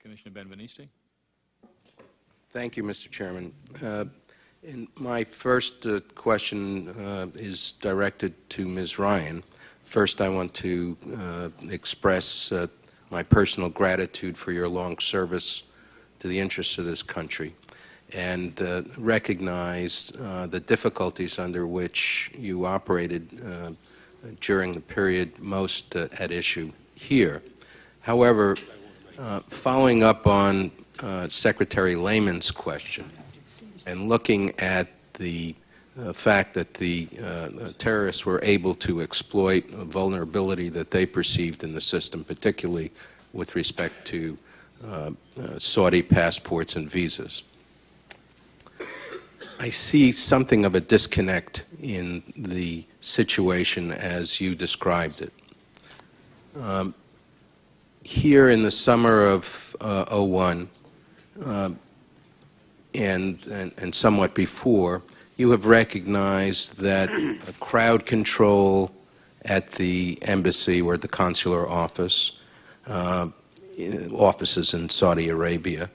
Commissioner Ben-Veniste. Thank you, Mr. Chairman. My first question is directed to Ms. Ryan. First, I want to express my personal gratitude for your long service to the interests of this country and recognize the difficulties under which you operated during the period most at issue here. However, following up on Secretary Lehman's question and looking at the fact that the terrorists were able to exploit a vulnerability that they perceived in the system, particularly with respect to Saudi passports and visas. I see something of a disconnect in the situation as you described it. Here in the summer of '01 and somewhat before, you have recognized that crowd control at the embassy or the consular offices in Saudi Arabia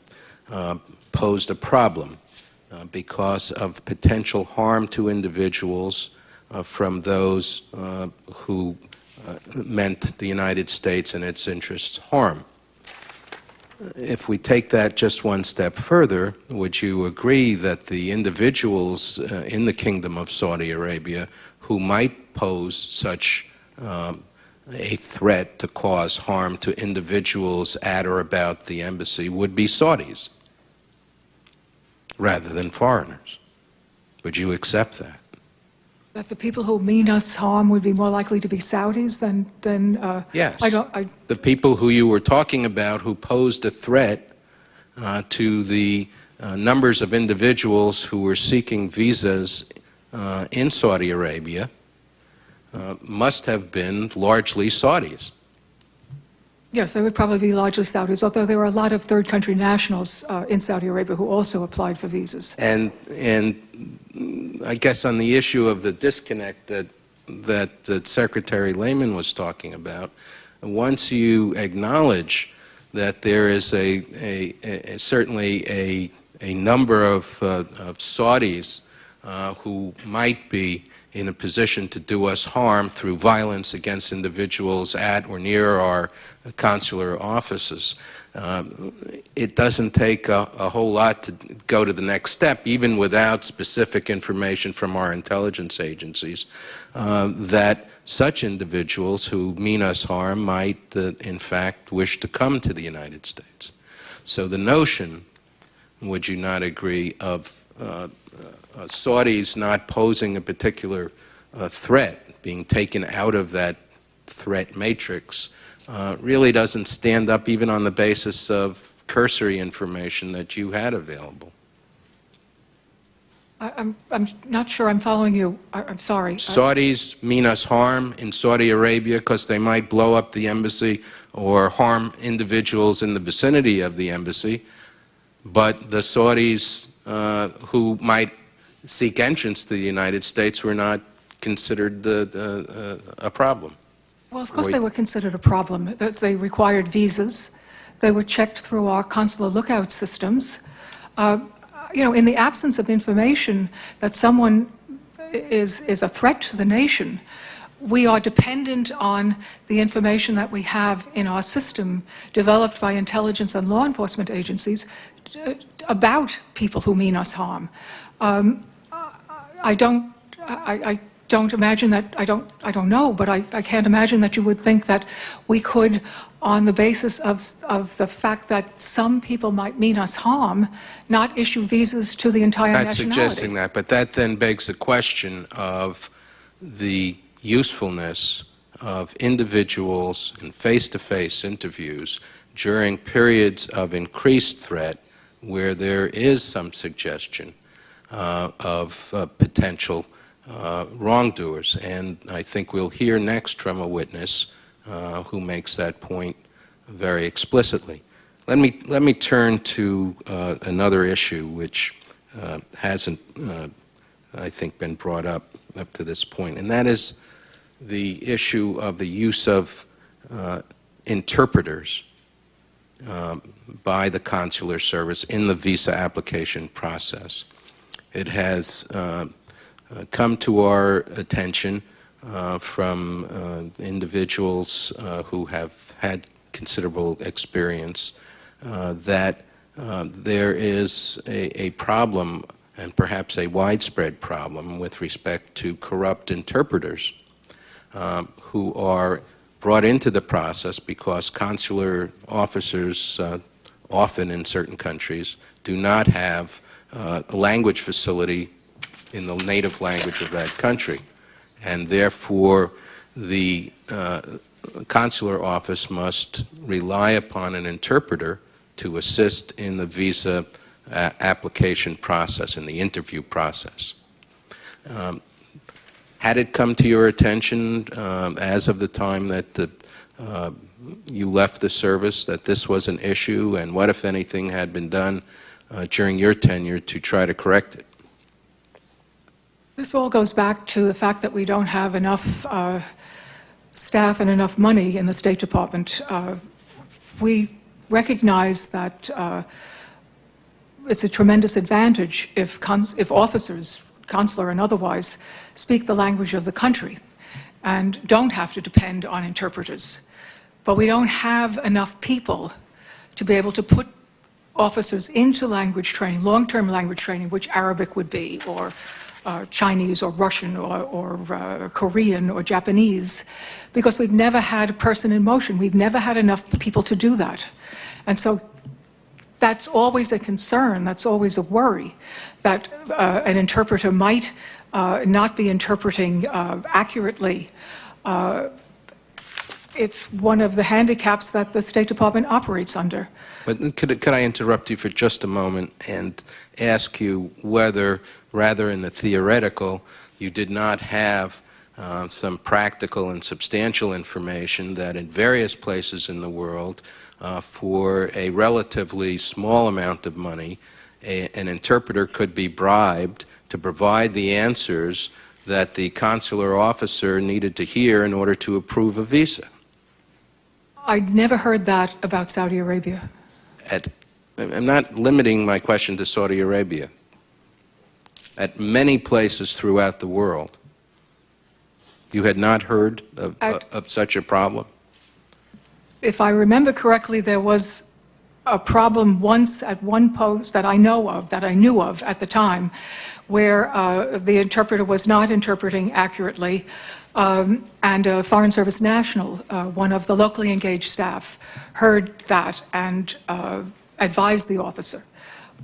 posed a problem because of potential harm to individuals from those who meant the United States and its interests harm. If we take that just one step further, would you agree that the individuals in the Kingdom of Saudi Arabia who might pose such a threat to cause harm to individuals at or about the embassy would be Saudis rather than foreigners? Would you accept that? That the people who mean us harm would be more likely to be Saudis than yes. The people who you were talking about who posed a threat to the numbers of individuals who were seeking visas in Saudi Arabia must have been largely Saudis. Yes, they would probably be largely Saudis, although there were a lot of third country nationals in Saudi Arabia who also applied for visas. And I guess on the issue of the disconnect that Secretary Lehman was talking about, once you acknowledge that there is certainly a number of Saudis who might be in a position to do us harm through violence against individuals at or near our consular offices, it doesn't take a whole lot to go to the next step, even without specific information from our intelligence agencies, that such individuals who mean us harm might, in fact, wish to come to the United States. So the notion, would you not agree, of Saudis not posing a particular threat, being taken out of that threat matrix, really doesn't stand up even on the basis of cursory information that you had available. I'm not sure I'm following you. I'm sorry. Saudis mean us harm in Saudi Arabia because they might blow up the embassy or harm individuals in the vicinity of the embassy, but the Saudis who might seek entrance to the United States were not considered a problem. Well, of course they were considered a problem. They required visas. They were checked through our consular lookout systems. You know, in the absence of information that someone is a threat to the nation, we are dependent on the information that we have in our system developed by intelligence and law enforcement agencies about people who mean us harm. I don't imagine that, I don't know, but I can't imagine that you would think that we could, on the basis of the fact that some people might mean us harm, not issue visas to the entire nationality. I'm not suggesting that, but that then begs the question of the usefulness of individuals in face-to-face interviews during periods of increased threat where there is some suggestion of potential wrongdoers. And I think we'll hear next from a witness who makes that point very explicitly. Let me turn to another issue which hasn't, I think, been brought up to this point, and that is the issue of the use of interpreters by the consular service in the visa application process. It has come to our attention from individuals who have had considerable experience that there is a problem, and perhaps a widespread problem, with respect to corrupt interpreters who are brought into the process because consular officers, often in certain countries, do not have a language facility in the native language of that country. And therefore, the consular office must rely upon an interpreter to assist in the visa application process, in the interview process. Had it come to your attention as of the time that you left the service that this was an issue, and what, if anything, had been done during your tenure to try to correct it? This all goes back to the fact that we don't have enough staff and enough money in the State Department. We recognize that it's a tremendous advantage if officers, consular and otherwise, speak the language of the country and don't have to depend on interpreters. But we don't have enough people to be able to put officers into language training, long-term language training, which Arabic would be, or Chinese or Russian or Korean or Japanese, because we've never had a person in motion. We've never had enough people to do that. And so that's always a concern, that's always a worry, that an interpreter might not be interpreting accurately. It's one of the handicaps that the State Department operates under. But could I interrupt you for just a moment and ask you whether, rather in the theoretical, you did not have some practical and substantial information that in various places in the world, for a relatively small amount of money, an interpreter could be bribed to provide the answers that the consular officer needed to hear in order to approve a visa? I'd never heard that about Saudi Arabia. I'm not limiting my question to Saudi Arabia. At many places throughout the world, you had not heard of such a problem? If I remember correctly, there was a problem once at one post that I knew of at the time, where the interpreter was not interpreting accurately, and a Foreign Service national, one of the locally engaged staff, heard that and advised the officer.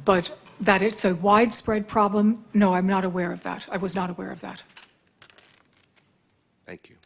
But that it's a widespread problem, no, I'm not aware of that. I was not aware of that. Thank you.